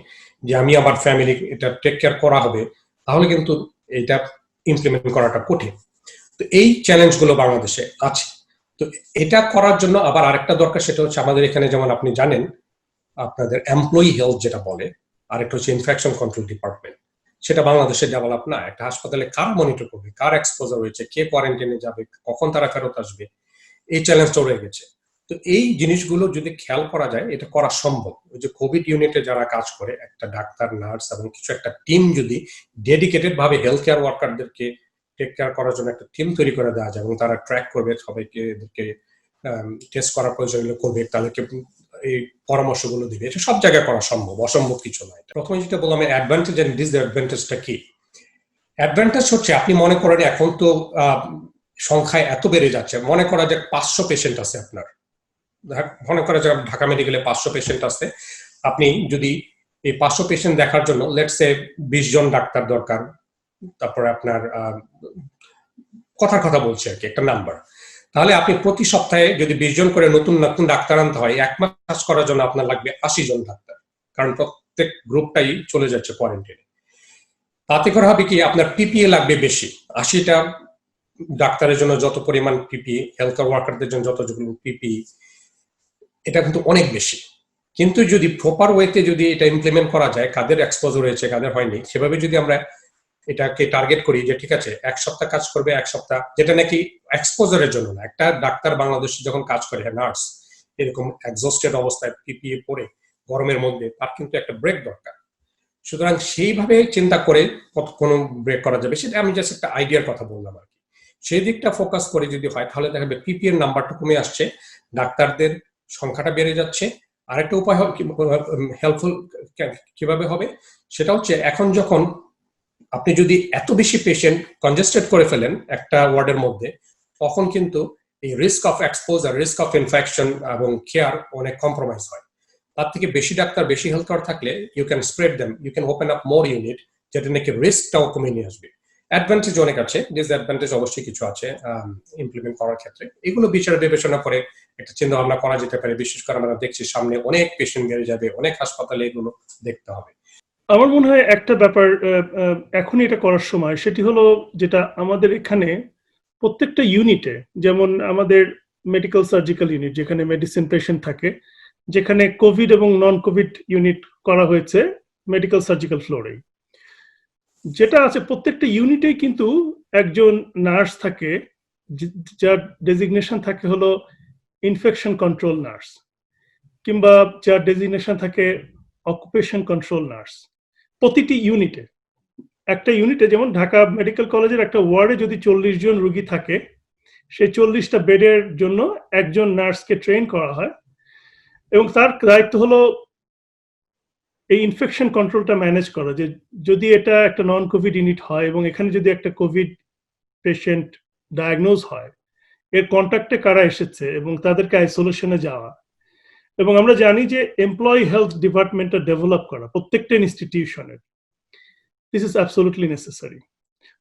Speaker 2: যে আমি আমার ফ্যামিলি এটা টেক কেয়ার করা হবে, তাহলে কিন্তু এটা ইমপ্লিমেন্ট করাটা কঠিন। তো এই চ্যালেঞ্জগুলো বাংলাদেশে আছে। তো এটা করার জন্য আবার আরেকটা দরকার, সেটা হচ্ছে আমাদের এখানে যেমন আপনি জানেন আপনাদের এমপ্লয়ি হেলথ যেটা বলে, আরেকটা হচ্ছে ইনফেকশন কন্ট্রোল ডিপার্টমেন্ট, সেটা বাংলাদেশে ডেভেলপ না। একটা হাসপাতালে কার মনিটর করবে, কার এক্সপোজার হয়েছে, কে কোয়ারেন্টাইনে যাবে, কখন তারা ফেরত আসবে, এই চ্যালেঞ্জটা রয়ে গেছে। তো এই জিনিসগুলো যদি খেয়াল করা যায়, এটা করা সম্ভব। ওই যে কোভিড ইউনিটে যারা কাজ করে, একটা ডাক্তার, নার্স এবং কিছু একটা টিম যদি ডেডিকেটেড ভাবে হেলথ কেয়ার ওয়ার্কারদেরকে টেক কেয়ার করার জন্য একটা টিম তৈরি করে দেওয়া যায় এবং তারা ট্র্যাক করবে, সবাইকে এদেরকে টেস্ট করার প্রয়োজন হলে করবে, তাদেরকে এই পরামর্শগুলো দিবে, এটা সব জায়গায় করা সম্ভব, অসম্ভব কিছু নয়। প্রথমে যেটা বললাম অ্যাডভান্টেজ এন্ড ডিসঅ্যাডভান্টেজটা কি। অ্যাডভান্টেজ হচ্ছে আপনি মনে করেন এখন তো সংখ্যায় এত বেড়ে যাচ্ছে, মনে করা যাক 500 পেশেন্ট আছে আপনার, মনে করা যাক ঢাকা মেডিকেলে 500 পেশেন্ট আছে, আপনি যদি এই 500 পেশেন্ট দেখার জন্য লেটস সে 20 জন ডাক্তার দরকার, তারপরে আপনার কথার কথা বলছি আর কি, একটা নাম্বার, তাহলে আপনি প্রতি সপ্তাহে যদি 20 জন করে নতুন নতুন ডাক্তার আনতে হয়, 1 মাস করার জন্য আপনার লাগবে 80 জন ডাক্তার, কারণ প্রত্যেক গ্রুপটাই চলে যাচ্ছে কোয়ারেন্টাইনে। তাতে করে হবে কি, আপনার পিপিএ লাগবে বেশি। 80টা ডাক্তারের জন্য যত পরিমাণ পিপিই, হেলথ ওয়ার্কারদের জন্য যতগুলো পিপিই, এটা কিন্তু অনেক বেশি। কিন্তু যদি প্রপার ওয়েতে যদি এটা ইমপ্লিমেন্ট করা যায়, কাদের এক্সপোজার হয়েছে কাদের হয়নি, সেভাবে যদি আমরা এটাকে টার্গেট করি যে ঠিক আছে 1 সপ্তাহ কাজ করবে, 1 সপ্তাহ, যেটা নাকি এক্সপোজারের জন্য না। একটা ডাক্তার বাংলাদেশে যখন কাজ করে, নার্স এরকম এক্সস্টেড অবস্থায় পিপিএ পরে গরমের মধ্যে, তার কিন্তু একটা ব্রেক দরকার। সুতরাং সেইভাবে চিন্তা করে কোনো ব্রেক করা যাবে, সেটা আমি জাস্ট একটা আইডিয়ার কথা বললাম আর কি। সেই দিকটা ফোকাস করে যদি হয়, তাহলে দেখা যাবে পিপি এর নাম্বারটা কমে আসছে, ডাক্তারদের সংখ্যাটা বেড়ে যাচ্ছে। আরেকটা উপায় হেল্পফুল কিভাবে হবে, সেটা হচ্ছে এখন যখন আপনি যদি এত বেশি পেশেন্ট কনজেস্টেড করে ফেলেন একটা ওয়ার্ডের মধ্যে, তখন কিন্তু এই risk of exposure, risk of infection এবং কেয়ার অনেক কম্প্রোমাইজ হয়। তার থেকে বেশি ডাক্তার, বেশি হেলথ কেয়ার থাকলে you can spread them, you can open up more unit, যেটা নাকি রিস্কটাও কমে নিয়ে আসবে। অ্যাডভান্টেজ অনেক আছে, ডিসঅ্যাডভান্টেজ অবশ্যই কিছু আছে ইমপ্লিমেন্ট করার ক্ষেত্রে। এগুলো বিচার বিবেচনা করে একটা চিন্তা ভাবনা করা যেতে পারে। বিশেষ করে আমরা দেখছি সামনে অনেক পেশেন্ট বেড়ে যাবে, অনেক হাসপাতালে এগুলো দেখতে হবে।
Speaker 1: আমার মনে হয় একটা ব্যাপার এখনই এটা করার সময়, সেটি হলো যেটা আমাদের এখানে প্রত্যেকটা ইউনিটে, যেমন আমাদের মেডিকেল সার্জিক্যাল ইউনিট যেখানে মেডিসিন পেশেন্ট থাকে, যেখানে কোভিড এবং নন কোভিড ইউনিট করা হয়েছে মেডিকেল সার্জিক্যাল ফ্লোরে, যেটা আছে প্রত্যেকটা ইউনিটেই কিন্তু একজন নার্স থাকে, যার ডেজিগনেশন থাকে হলো ইনফেকশন কন্ট্রোল নার্স, কিংবা যার ডেজিগনেশন থাকে অকুপেশন কন্ট্রোল নার্স। প্রতিটি ইউনিটে, একটা ইউনিটে যেমন ঢাকা মেডিকেল কলেজের একটা ওয়ার্ডে যদি 40 জন রোগী থাকে, সেই 40টা বেডের জন্য একজন নার্সকে ট্রেন করা হয় এবং তার দায়িত্ব হলো এই ইনফেকশন কন্ট্রোলটা ম্যানেজ করা। যে যদি এটা একটা নন কোভিড ইউনিট হয় এবং এখানে যদি একটা কোভিড পেশেন্ট ডায়াগনোজ হয়, এর কন্ট্যাক্টে কারা এসেছে এবং তাদেরকে আইসোলেশনে যাওয়া। এবং আমরা জানি যে এমপ্লয়ি হেলথ ডিপার্টমেন্টটা ডেভেলপ করা প্রত্যেকটা ইনস্টিটিউশনের, দিস ইজ অ্যাবসলিউটলি নেসেসারি।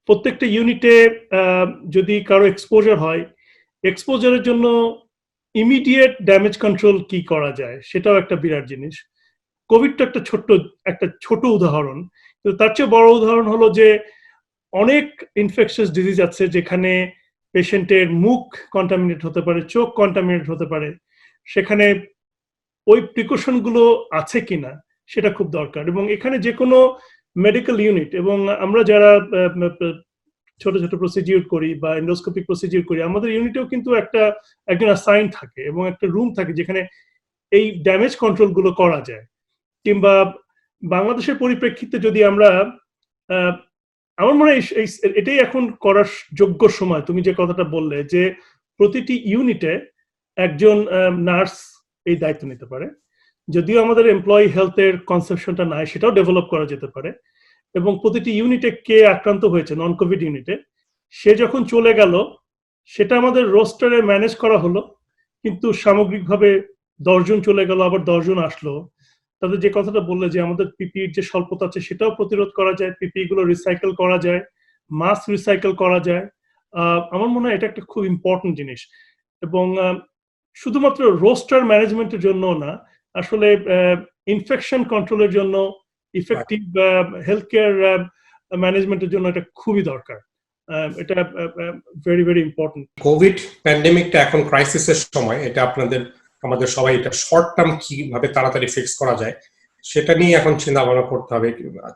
Speaker 1: প্রত্যেকটা ইউনিটে যদি কারো এক্সপোজার হয়, এক্সপোজারের জন্য ইমিডিয়েট ড্যামেজ কন্ট্রোল কি করা যায় সেটাও একটা বিরাট জিনিস। কোভিড তো একটা ছোট উদাহরণ, কিন্তু তার চেয়ে বড় উদাহরণ হলো যে অনেক ইনফেকশাস ডিজিজ আছে যেখানে পেশেন্টের মুখ কন্টামিনেট হতে পারে, চোখ কন্টামিনেট হতে পারে। সেখানে ওই প্রিকশন গুলো আছে কিনা সেটা খুব দরকার। এবং এখানে যে কোনো মেডিকেল ইউনিট, এবং আমরা যারা ছোট ছোট প্রসিডিউর করি বা এন্ডোস্কোপিক প্রসিডিউর করি, আমাদের ইউনিটেও কিন্তু একজন অ্যাসাইন থাকে এবং একটা রুম থাকে যেখানে এই ড্যামেজ কন্ট্রোল গুলো করা যায়। কিংবা বাংলাদেশের পরিপ্রেক্ষিতে যদি আমরা আমার মনে হয় এটাই এখন করার যোগ্য সময়, তুমি যে কথাটা বললে যে প্রতিটি ইউনিটে একজন নার্স এই দায়িত্ব নিতে পারে। যদিও আমাদের এমপ্লয়ি হেলথের কনসেপশনটা নাই, সেটাও ডেভেলপ করা যেতে পারে। এবং প্রতিটি ইউনিটে কে আক্রান্ত হয়েছে, নন কোভিড ইউনিটে, সে যখন চলে গেল সেটা আমাদের রোস্টারে ম্যানেজ করা হলো, কিন্তু সামগ্রিকভাবে 10 জন চলে গেল, আবার 10 জন আসলো। তাদের যে কথাটা বললে যে আমাদের পিপির যে স্বল্পতা আছে সেটাও প্রতিরোধ করা যায়, পিপি গুলো রিসাইকেল করা যায়, মাস্ক রিসাইকেল করা যায়। আমার মনে হয় এটা একটা খুব ইম্পর্টেন্ট জিনিস। এবং শুধুমাত্র রোস্টার ম্যানেজমেন্টের জন্য না, আসলে ইনফেকশন কন্ট্রোলের জন্য, ইফেক্টিভ হেলথ কেয়ার ম্যানেজমেন্টের জন্য এটা খুবই দরকার। এটা ভেরি ভেরি ইম্পর্টেন্ট।
Speaker 2: কোভিড প্যান্ডেমিকটা এখন ক্রাইসিসের সময়, এটা আমাদের সবাই এটা শর্ট টার্ম কিভাবে তাড়াতাড়ি ফিক্স করা যায় সেটা নিয়ে এখন চিন্তা ভাবনা করতে হবে।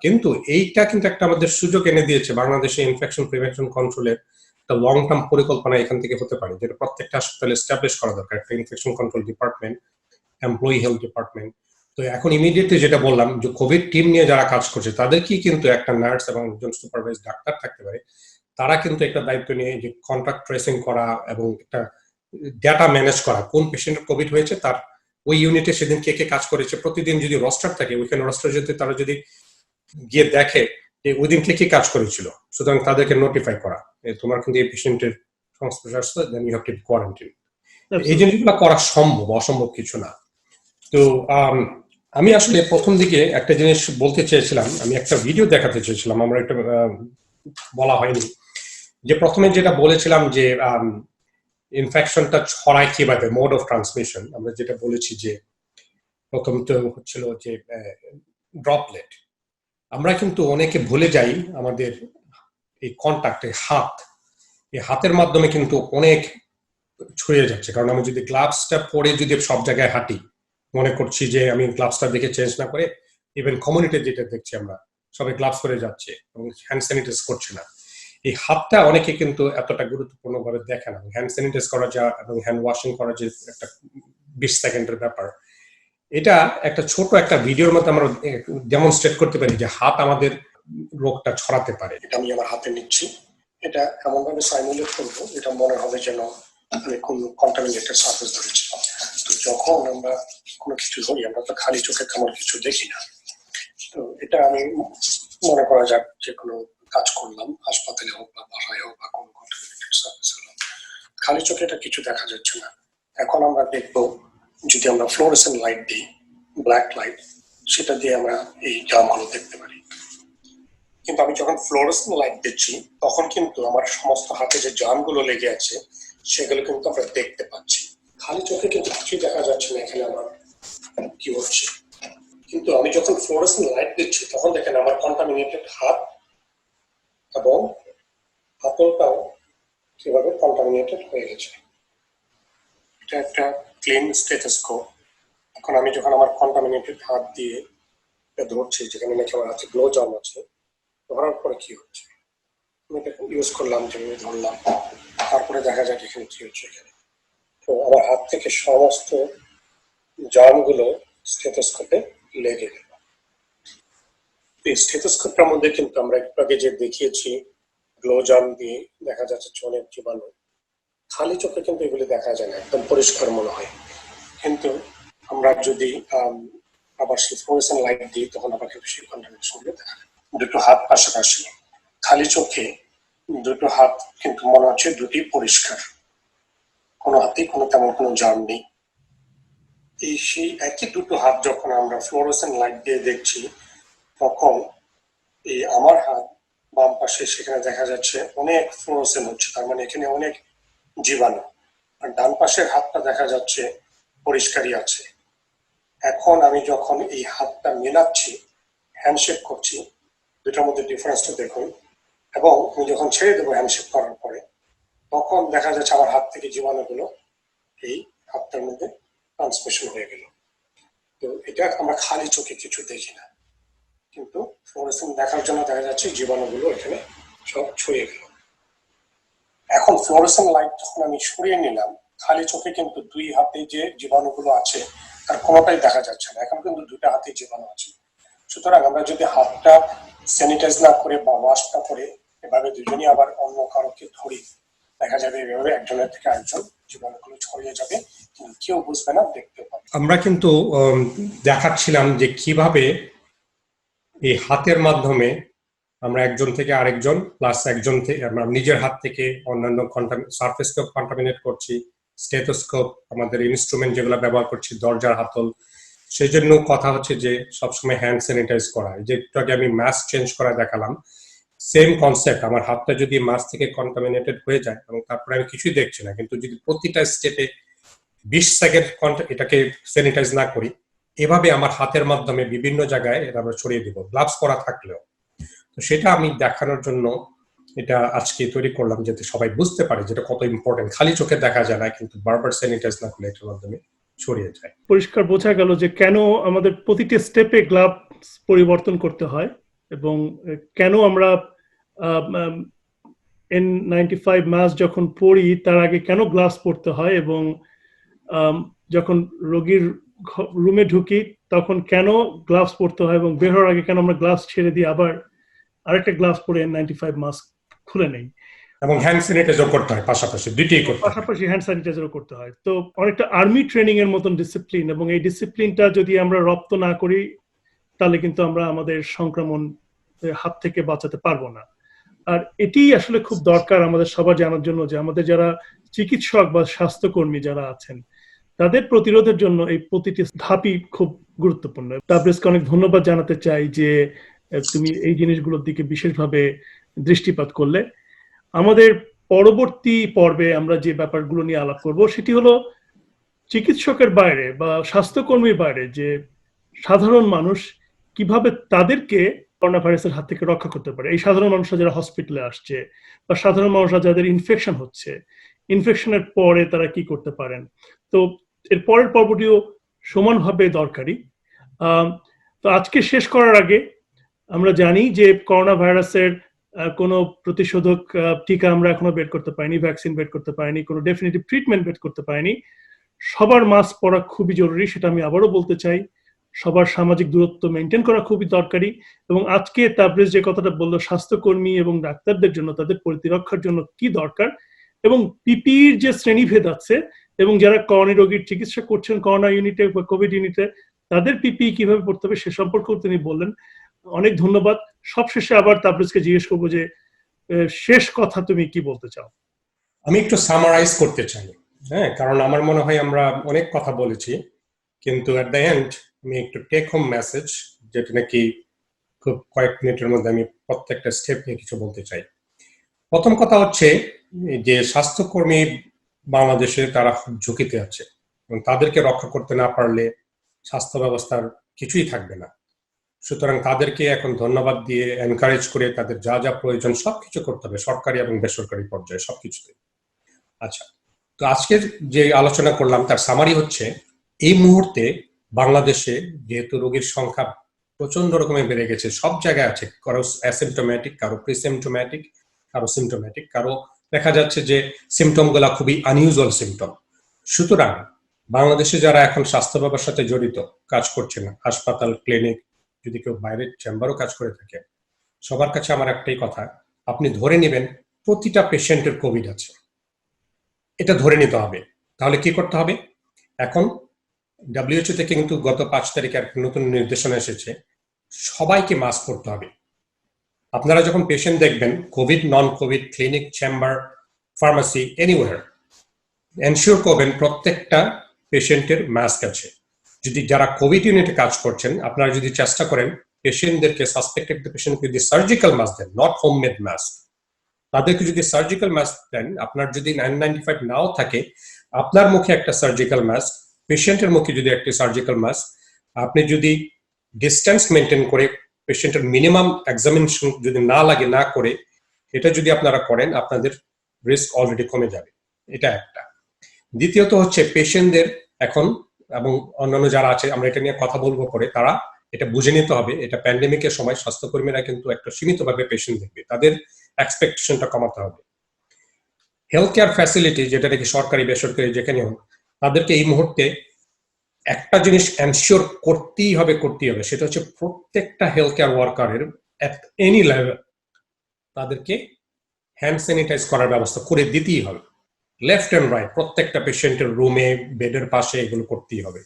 Speaker 2: কিন্তু এইটা কিন্তু একটা আমাদের সুযোগ এনে দিয়েছে, বাংলাদেশে ইনফেকশন প্রিভেনশন কন্ট্রোলের একটা লং টার্ম পরিকল্পনা এখান থেকে হতে পারে, যেটা প্রত্যেকটা হাসপাতালে এস্টাবলিশ করা দরকার, একটা infection control department, employee health department. তো এখন ইমিডিয়েটলি যেটা বললাম যে কোভিড টিম নিয়ে যারা কাজ করছে তাদেরকেই কিন্তু একটা নার্স এবং একজন সুপারভাইজ ডাক্তার থাকতে পারে, তারা কিন্তু একটা দায়িত্ব নিয়ে যে কন্ট্যাক্ট ট্রেসিং করা এবং একটা ডেটা ম্যানেজ করা, কোন পেশেন্টের কোভিড হয়েছে, তার ওই ইউনিটে সেদিন কে কে কাজ করেছে, প্রতিদিন যদি রোস্টার থাকে ওইখানে রোস্টার যদি তারা যদি গিয়ে দেখে যে ওই দিন কে কে কাজ করেছিল, সুতরাং তাদেরকে নোটিফাই করা তোমার কিন্তু এই পেশেন্টের সংস্পর্শে আসছে, then you have to quarantine. এই জিনিসগুলো করা সম্ভব, অসম্ভব কিছু না। তো আমি আসলে প্রথম দিকে একটা জিনিস বলতে চেয়েছিলাম, আমি একটা ভিডিও দেখাতে চেয়েছিলাম, আমরা একটা বলা হয়নি, যে প্রথমে যেটা বলেছিলাম যে ইনফেকশনটা ছড়ায় কিভাবে, মোড অফ ট্রান্সমিশন, আমরা যেটা বলেছি যে প্রথম তো হচ্ছিল যে ড্রপলেট। আমরা কিন্তু অনেকে ভুলে যাই আমাদের এই কন্টাক্টে এই হাতের মাধ্যমে কিন্তু অনেক ছড়িয়ে যাচ্ছে। কারণ আমি যদি গ্লাভসটা পরে যদি সব জায়গায় হাঁটি, মনে করছি যে আমি গ্লাভসটা দেখে চেঞ্জ না করে, ইভেন কমিউনিটি যেটা দেখছি আমরা সবাই গ্লাভস পরে যাচ্ছে এবং হ্যান্ড স্যানিটাইজ করছে না। এই হাতটা অনেকে কিন্তু এতটা গুরুত্বপূর্ণ ভাবে দেখে না। হ্যান্ড স্যানিটাইজ করা যা এবং হ্যান্ড ওয়াশিং করা যে একটা 20 সেকেন্ডের ব্যাপার, এটা একটা ছোট একটা ভিডিওর মধ্যে আমরা ডেমনস্ট্রেট করতে পারি যে হাত আমাদের রোগটা ছড়াতে পারে। এটা আমি আমার হাতে নিচ্ছি, এটা এমন ভাবে সাইমুলেট করবো এটা মনে হবে যেন আমি কোন কন্টামিনেটেড সারফেস ধরেছিলাম। তো যখন আমরা কোনো কিছু ধরি, আমরা তো খালি চোখে তেমন কিছু দেখি না। তো এটা আমি মনে করা যাক যে কোনো কাজ করলাম, হাসপাতালে হোক বা বাসায় হোক বা কোনো কন্টামিনেটেড সারফেস হলো, খালি চোখে এটা কিছু দেখা যাচ্ছে না। এখন আমরা দেখবো যদি আমরা ফ্লোরেসেন্ট লাইট দিই, ব্ল্যাক লাইট, সেটা দিয়ে আমরা এই জামগুলো দেখতে পারি। কিন্তু আমি যখন ফ্লোরেসেন্ট লাইট দিচ্ছি তখন কিন্তু আমার সমস্ত হাতে যে জামগুলো লেগে আছে সেগুলো কিন্তু আমরা দেখতে পাচ্ছি। খালি চোখে কিন্তু কিছুই দেখা যাচ্ছে না এখানে আমার কি হচ্ছে। কিন্তু আমি যখন ফ্লোরেসেন্ট লাইট দিচ্ছি তখন দেখেন আমার কন্টামিনেটেড হাত এবং হাতলটাও কিভাবে কন্টামিনেটেড হয়ে গেছে। এটা একটা ক্লিন স্টেথোস্কোপ। এখন আমি যখন আমার কন্টামিনেটেড হাত দিয়ে ধরছি, যেখানে নাকি আমার হাতে গ্লো জাম আছে, ধরার পরে কি হচ্ছে, আমি এটা ইউজ করলাম, যেভাবে ধরলাম, তারপরে দেখা যায় এখানে কি হচ্ছে। এখানে তো আমার হাত থেকে সমস্ত জামগুলো স্টেথোস্কোপে লেগে গেল। এই স্টেথোস্কোপটার মধ্যে কিন্তু আমরা একটু আগে যে দেখিয়েছি গ্লো জাম দিয়ে দেখা যাচ্ছে অনেক জীবাণু। খালি চোখে কিন্তু এগুলি দেখা যায় না, একদম পরিষ্কার মনে হয়। কিন্তু আমরা যদি আবার সেই ফ্লোরেসেন্ট লাইট দিই তখন আবার কিন্তু সেই কন্টামিনেশনগুলো দেখা যায়। দুটো হাত পাশাপাশি, খালি চোখে দুটো হাত কিন্তু মনে হচ্ছে দুটি পরিষ্কার, কোনো হাতেই কোনো তেমন কোনো জাম নেই। সেই একই দুটো হাত যখন আমরা ফ্লোরেসেন্ট লাইট দিয়ে দেখছি তখন
Speaker 3: এই আমার হাত বাম পাশে, সেখানে দেখা যাচ্ছে অনেক ফ্লোরোসেন্ট হচ্ছে, তার মানে এখানে অনেক জীবাণু। আর ডান পাশের হাতটা দেখা যাচ্ছে পরিষ্কারই আছে। এখন আমি যখন এই হাতটা মেলাচ্ছি, হ্যান্ডশেক করছি, দুটার মধ্যে ডিফারেন্সটা দেখুন, এবং আমি যখন ছেড়ে দেবো হ্যান্ডশেক করার পরে, তখন দেখা যাচ্ছে আমার হাত থেকে জীবাণুগুলো এই হাতটার মধ্যে ট্রান্সমিশন হয়ে গেল। তো এটা আমরা খালি চোখে কিছু দেখি না, কিন্তু ফ্লোরোসেন্ট দেখার জন্য দেখা যাচ্ছে জীবাণুগুলো এখানে সব ছড়িয়ে গেল। এখন ফ্লোরোসেন্ট লাইট যখন আমি সরিয়ে নিলাম, খালি চোখে কিন্তু দুই হাতে যে জীবাণুগুলো আছে তার কোনোটাই দেখা যাচ্ছে না। এখন কিন্তু দুটা হাতে জীবাণু আছে। সুতরাং আমরা যদি হাতটা স্যানিটাইজ না করে বা ওয়াশ না করে এভাবে দুজনই আবার অন্য কারোকে ধরি, দেখা যাবে এভাবে একজনের থেকে আরেকজন জীবাণুগুলো ছড়িয়ে যাবে, কিন্তু কেউ বুঝবে না, দেখতে পাবে।
Speaker 2: আমরা কিন্তু দেখাচ্ছিলাম যে কিভাবে এই হাতের মাধ্যমে আমরা একজন থেকে আরেকজন, প্লাস একজন থেকে আমরা নিজের হাত থেকে অন্যান্য সারফেসকেও কন্টামিনেট করছি, স্টেথোস্কোপ, আমাদের ইনস্ট্রুমেন্ট যেগুলো ব্যবহার করছি, দরজার হাতল। সেই জন্য কথা হচ্ছে যে সবসময় হ্যান্ড স্যানিটাইজ করা। যে একটু আগে আমি মাস্ক চেঞ্জ করা দেখালাম, সেম কনসেপ্ট। আমার হাতটা যদি মাস্ক থেকে কন্টামিনেটেড হয়ে যায় এবং তারপরে আমি কিছুই দেখছি না, কিন্তু যদি প্রতিটা স্টেপে 20 সেকেন্ড এটাকে স্যানিটাইজ না করি, এভাবে আমার হাতের মাধ্যমে বিভিন্ন জায়গায় এটা আমরা ছড়িয়ে দিব, গ্লাভস পরা থাকলেও। তো সেটা আমি দেখানোর জন্য এটা আজকে তৈরি করলাম, যাতে সবাই বুঝতে পারে যেটা কত ইম্পর্টেন্ট। খালি চোখে দেখা যায় না, কিন্তু বারবার স্যানিটাইজ না করলে এটার মাধ্যমে ছড়িয়ে যায়।
Speaker 1: পরিষ্কার বোঝা গেল যে কেন আমাদের প্রতিটি স্টেপে গ্লাভস পরিবর্তন করতে হয়, এবং কেন আমরা N95 মাস্ক যখন পরি তার আগে কেন গ্লাভস পরতে হয়, এবং যখন রোগীর রুমে ঢুকি তখন কেন গ্লাভস পরতে হয়, এবং বের হওয়ার আগে কেন আমরা গ্লাভস ছেড়ে দিয়ে আবার আরেকটা গ্লাভস পরে N95 মাস্ক খুলে নেই,
Speaker 2: এবং হ্যান্ড স্যানিটাইজার করতে হয় পাশাপাশি, দুইটাই করতে হয়,
Speaker 1: পাশাপাশি হ্যান্ড স্যানিটাইজারও করতে হয়। তো অনেকটা আর্মি ট্রেনিং এর মতন ডিসিপ্লিন, এবং এই ডিসিপ্লিনটা যদি আমরা রপ্ত না করি তাহলে কিন্তু আমরা আমাদের সংক্রমণ হাত থেকে বাঁচাতে পারবো না। আর এটি আসলে খুব দরকার আমাদের সবার জানার জন্য, যে আমাদের যারা চিকিৎসক বা স্বাস্থ্যকর্মী যারা আছেন তাদের প্রতিরোধের জন্য এই প্রতিটি ধাপই খুব গুরুত্বপূর্ণ। তাবরেজকে অনেক ধন্যবাদ জানাতে চাই যে তুমি এই জিনিসগুলোর দিকে বিশেষভাবে দৃষ্টিপাত করলে। আমাদের পরবর্তী পর্বে আমরা যে ব্যাপারগুলো নিয়ে আলাপ করব সেটি হলো চিকিৎসকের বাইরে বা স্বাস্থ্যকর্মীর বাইরে যে সাধারণ মানুষ কিভাবে তাদেরকে করোনা ভাইরাসের হাত থেকে রক্ষা করতে পারে। এই সাধারণ মানুষরা যারা হসপিটালে আসছে বা সাধারণ মানুষরা যাদের ইনফেকশন হচ্ছে, ইনফেকশনের পরে তারা কি করতে পারেন। তো এর পরের পর্বটিও সমানভাবে দরকারি। তো আজকে শেষ করার আগে আমরা জানি যে করোনা ভাইরাসের কোনো প্রতিষেধক টিকা আমরা এখনো বের করতে পারিনি, ভ্যাকসিন বের করতে পারিনি, কোনো ডেফিনিটিভ ট্রিটমেন্ট বের করতে পারিনি। সবার মাস্ক পরা খুবই জরুরি, সেটা আমি আবারও বলতে চাই। সবার সামাজিক দূরত্ব মেনটেন করা খুবই দরকারি। এবং আজকে তাবরেজ যে কথাটা বললো স্বাস্থ্যকর্মী এবং ডাক্তারদের জন্য তাদের প্রতিরক্ষার জন্য কি দরকার, এবং পিপিইর যে শ্রেণীভেদ আছে, এবং যারা করোনা রোগীর চিকিৎসা করছেন করোনা ইউনিটে বা কোভিড ইউনিটে, তাদের পিপিই কিভাবে পড়তে হবে সে সম্পর্কেও তিনি বললেন। অনেক ধন্যবাদ। সবশেষে আবার তাবরেজকে জিজ্ঞেস করবো যে শেষ কথা তুমি কি বলতে চাও?
Speaker 2: আমি একটু সামারাইজ করতে চাই, হ্যাঁ, কারণ আমার মনে হয় আমরা অনেক কথা বলেছি, কিন্তু এট দ্য এন্ড আমি একটু টেক হোম মেসেজ, যেটা নাকি খুব কয়েক মিনিটের মধ্যে আমি প্রত্যেকটা স্টেপ নিয়ে কিছু বলতে চাই। প্রথম কথা হচ্ছে যে স্বাস্থ্যকর্মী বাংলাদেশে তারা খুব ঝুঁকিতে আছে, এবং তাদেরকে রক্ষা করতে না পারলে স্বাস্থ্য ব্যবস্থার কিছুই থাকবে না। সুতরাং তাদেরকে এখন ধন্যবাদ দিয়ে এনকারেজ করে তাদের যা যা প্রয়োজন সবকিছু করতে হবে, সরকারি এবং বেসরকারি পর্যায়ে সবকিছুতে। আচ্ছা, তো আজকের যে আলোচনা করলাম তার সামারি হচ্ছে, এই মুহূর্তে বাংলাদেশে যেহেতু রোগীর সংখ্যা প্রচন্ড রকমের বেড়ে গেছে, সব জায়গায় আছে, কারো অ্যাসিমটোম্যাটিক, কারো প্রিসিমটোম্যাটিক, কারো সিমটোম্যাটিক, কারো দেখা যাচ্ছে যে সিমটম গুলা খুবই আনইউজুয়াল সিমটম। সুতরাং বাংলাদেশে যারা এখন স্বাস্থ্য ব্যবস্থার সাথে জড়িত কাজ করছে না, হাসপাতাল, ক্লিনিক, যদি কেউ বাইরের চেম্বারও কাজ করে থাকে, সবার কাছে আমার একটাই কথা, আপনি ধরে নেবেন প্রতিটা পেশেন্টের কোভিড আছে, এটা ধরে নিতে হবে। তাহলে কি করতে হবে? এখন WHO থেকে কিন্তু গত 5 তারিখে একটা নতুন নির্দেশনা এসেছে, সবাইকে মাস্ক পরতে হবে। আপনারা যখন পেশেন্ট দেখবেন, covid, non covid, clinic, chamber, pharmacy, anywhere, ensure করবেন প্রত্যেকটা পেশেন্টের মাস্ক আছে। যদি যারা কোভিড ইউনিটে কাজ করছেন, আপনারা যদি চেষ্টা করেন পেশেন্টদেরকে সাসপেক্টেড পেশেন্টকে যদি সার্জিক্যাল মাস্ক দেন, নট হোমমেড মাস্ক, তাদেরকে যদি সার্জিক্যাল মাস্ক দেন, আপনার যদি 995 নাও থাকে, আপনার মুখে একটা সার্জিক্যাল মাস্ক, পেশেন্টের মুখে যদি একটা সার্জিক্যাল মাস্ক, আপনি যদি ডিস্টেন্স মেনটেন করে পেশেন্টের মিনিমাম এক্সামিনেশন যদি না লাগে না করে এটা যদি আপনারা করেন, আপনাদের রিস্ক অলরেডি কমে যাবে। এটা একটা। দ্বিতীয়ত হচ্ছে পেশেন্টদের এখন এবং অন্যান্য যারা আছে, আমরা এটা নিয়ে কথা বলবো পরে, তারা এটা বুঝে নিতে হবে, এটা প্যান্ডেমিকের সময় স্বাস্থ্যকর্মীরা কিন্তু একটা সীমিতভাবে পেশেন্ট দেখবে, তাদের এক্সপেকটেশনটা কমাতে হবে। হেলথ কেয়ার ফ্যাসিলিটি, যেটা নাকি সরকারি বেসরকারি যেখানে হোক, তাদেরকে এই মুহূর্তে একটা জিনিস এনশিওর করতেই হবে, সেটা হচ্ছে প্রত্যেকটা হেলথ কেয়ার ওয়ার্কারের এট এনি লেভেল তাদেরকে হ্যান্ড স্যানিটাইজ করার ব্যবস্থা করে দিতেই হবে, লেফট অ্যান্ড রাইট, প্রত্যেকটা পেশেন্টের রুমে, বেডের পাশে, এগুলো করতেই হবে।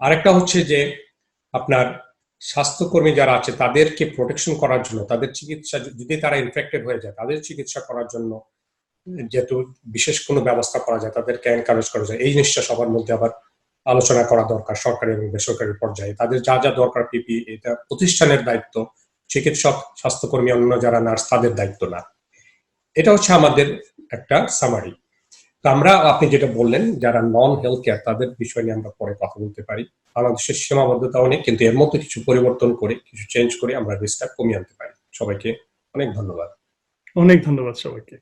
Speaker 2: আরেকটা হচ্ছে যে আপনার স্বাস্থ্যকর্মী যারা আছে তাদেরকে প্রোটেকশন করার জন্য, তাদের চিকিৎসা যদি তারা ইনফেক্টেড হয়ে যায়, তাদের চিকিৎসা করার জন্য যেহেতু বিশেষ কোনো ব্যবস্থা করা যায়, তাদেরকে এনকারেজ করা যায়, এই জিনিসটা সবার মধ্যে আবার আলোচনা করা দরকার সরকারি এবং বেসরকারি পর্যায়ে। তাদের যা যা দরকার পিপি, এটা প্রতিষ্ঠানের দায়িত্ব, চিকিৎসক, স্বাস্থ্যকর্মী, অন্য যারা নার্স, তাদের দায়িত্ব না। এটা হচ্ছে আমাদের একটা সামারি। তো আমরা, আপনি যেটা বললেন, যারা নন হেলথ কেয়ার, তাদের বিষয় নিয়ে আমরা পরে কথা বলতে পারি। বাংলাদেশের সীমাবদ্ধতা অনেক, কিন্তু এর মধ্যে কিছু পরিবর্তন করে, কিছু চেঞ্জ করে আমরা রিস্কটা কমিয়ে আনতে পারি। সবাইকে অনেক ধন্যবাদ।
Speaker 1: অনেক ধন্যবাদ সবাইকে।